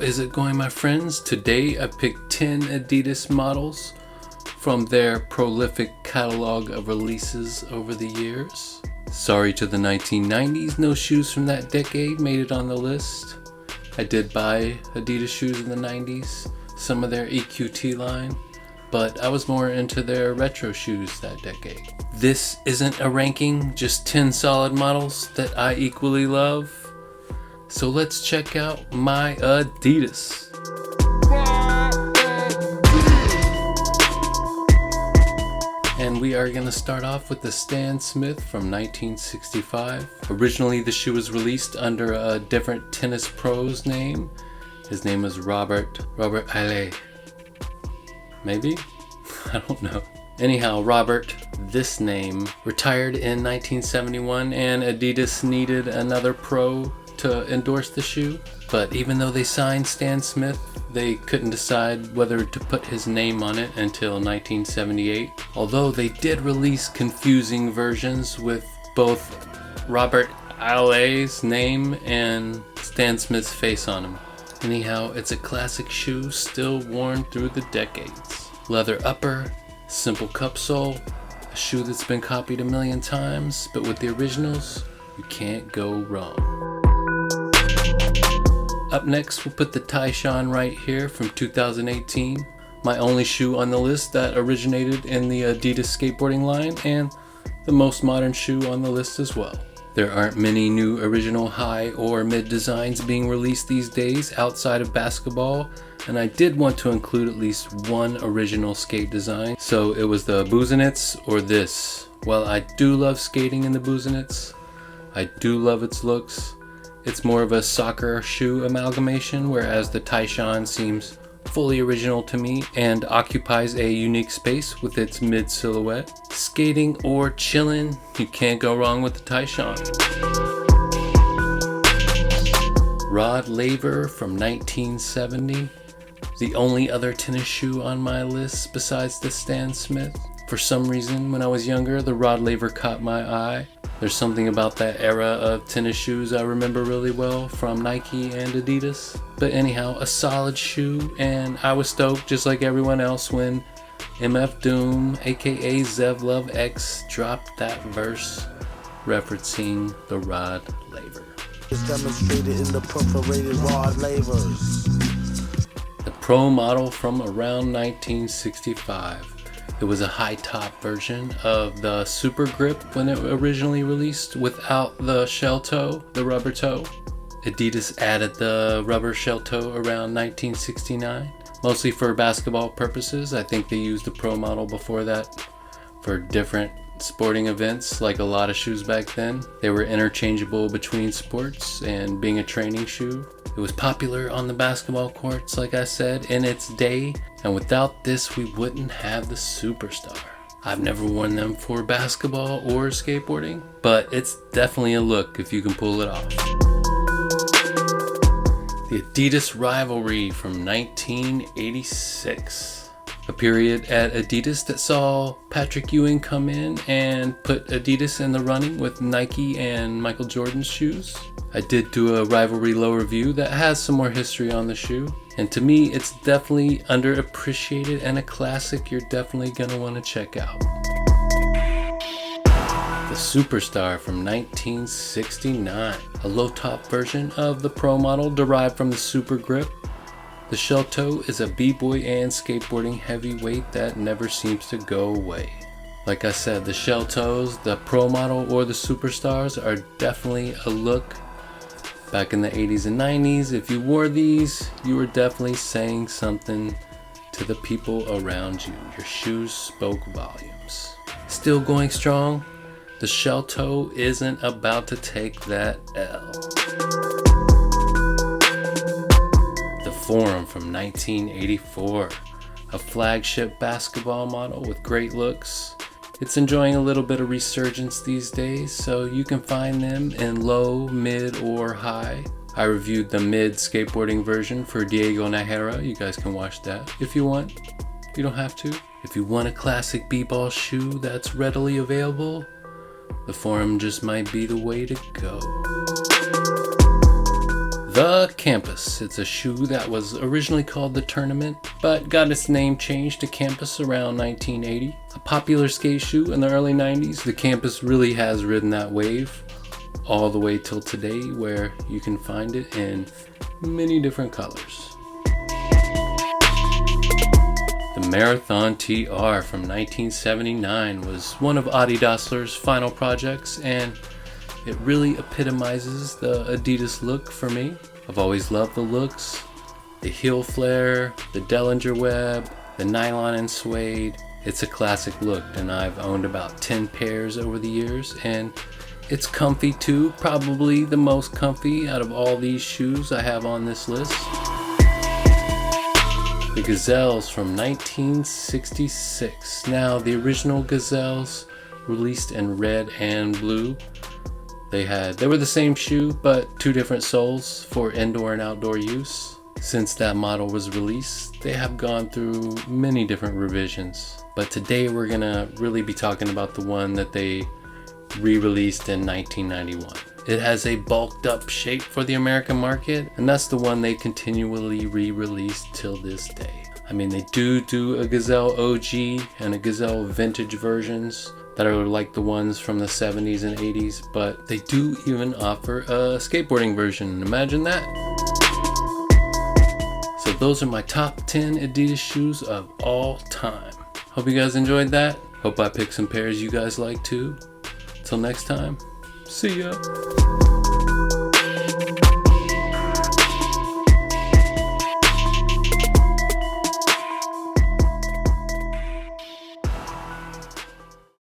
is it going, my friends? Today I picked 10 Adidas models from their prolific catalog of releases over the years. Sorry to the 1990s, no shoes from that decade made it on the list. I did buy Adidas shoes in the 90s, some of their EQT line, but I was more into their retro shoes that decade. This isn't a ranking, just 10 solid models that I equally love. So let's check out my Adidas. And we are going to start off with the Stan Smith from 1965. Originally the shoe was released under a different tennis pro's name. His name was Robert HAILLET. Maybe? I don't know. Anyhow, Robert, this name, retired in 1971 and Adidas needed another pro to endorse the shoe. But even though they signed Stan Smith, they couldn't decide whether to put his name on it until 1978. Although they did release confusing versions with both Robert HAILLET's name and Stan Smith's face on them. Anyhow, it's a classic shoe still worn through the decades. Leather upper, simple cup sole, a shoe that's been copied a million times, but with the originals, you can't go wrong. Up next, we'll put the Taishan right here from 2018. My only shoe on the list that originated in the Adidas skateboarding line, and the most modern shoe on the list as well. There aren't many new original high or mid designs being released these days outside of basketball, and I did want to include at least one original skate design, so it was the Busenitz or this. While I do love skating in the Busenitz, I do love its looks. It's more of a soccer shoe amalgamation, whereas the Taishan seems fully original to me and occupies a unique space with its mid silhouette. Skating or chilling, you can't go wrong with the Taishan. Rod Laver from 1970. The only other tennis shoe on my list besides the Stan Smith. For some reason, when I was younger, the Rod Laver caught my eye. There's something about that era of tennis shoes I remember really well from Nike and Adidas. But anyhow, a solid shoe, and I was stoked just like everyone else when MF Doom, aka Zev Love X, dropped that verse referencing the Rod Laver. It's demonstrated in the perforated Rod Lavers. The pro model from around 1965. It was a high top version of the Super Grip when it originally released without the shell toe, the rubber toe. Adidas added the rubber shell toe around 1969, mostly for basketball purposes. I think they used the pro model before that for different sporting events, like a lot of shoes back then. They were interchangeable between sports and being a training shoe. It was popular on the basketball courts, like I said, in its day, and without this we wouldn't have the Superstar. I've never worn them for basketball or skateboarding, but it's definitely a look if you can pull it off. The Adidas Rivalry from 1986. A period at Adidas that saw Patrick Ewing come in and put Adidas in the running with Nike and Michael Jordan's shoes. I did do a Rivalry low review that has some more history on the shoe, and to me it's definitely underappreciated and a classic you're definitely gonna want to check out. The Superstar from 1969, a low top version of the pro model derived from the Super Grip. The shell toe is a b-boy and skateboarding heavyweight that never seems to go away. Like I said, the shell toes, the pro model or the Superstars are definitely a look. Back in the 80s and 90s, if you wore these, you were definitely saying something to the people around you. Your shoes spoke volumes. Still going strong, the shell toe isn't about to take that L. The Forum from 1984, a flagship basketball model with great looks. It's enjoying a little bit of resurgence these days, so you can find them in low, mid, or high. I reviewed the mid skateboarding version for Diego Najera. You guys can watch that if you want. You don't have to. If you want a classic b-ball shoe that's readily available, the Forum just might be the way to go. The Campus. It's a shoe that was originally called the Tournament, but got its name changed to Campus around 1980. A popular skate shoe in the early 90s, the Campus really has ridden that wave all the way till today, where you can find it in many different colors. The Marathon TR from 1979 was one of Adidas's final projects, and it really epitomizes the Adidas look for me. I've always loved the looks, the heel flare, the Dellinger web, the nylon and suede. It's a classic look, and I've owned about 10 pairs over the years, and it's comfy too, probably the most comfy out of all these shoes I have on this list. The Gazelles from 1966. Now, the original Gazelles released in red and blue. They were the same shoe, but two different soles for indoor and outdoor use. Since that model was released, they have gone through many different revisions. But today we're gonna really be talking about the one that they re-released in 1991. It has a bulked up shape for the American market, and that's the one they continually re-release till this day. I mean, they do a Gazelle OG and a Gazelle vintage versions that are like the ones from the 70s and 80s, but they do even offer a skateboarding version. Imagine that. So those are my top 10 Adidas shoes of all time. Hope you guys enjoyed that. Hope I picked some pairs you guys like too. Till next time, see ya.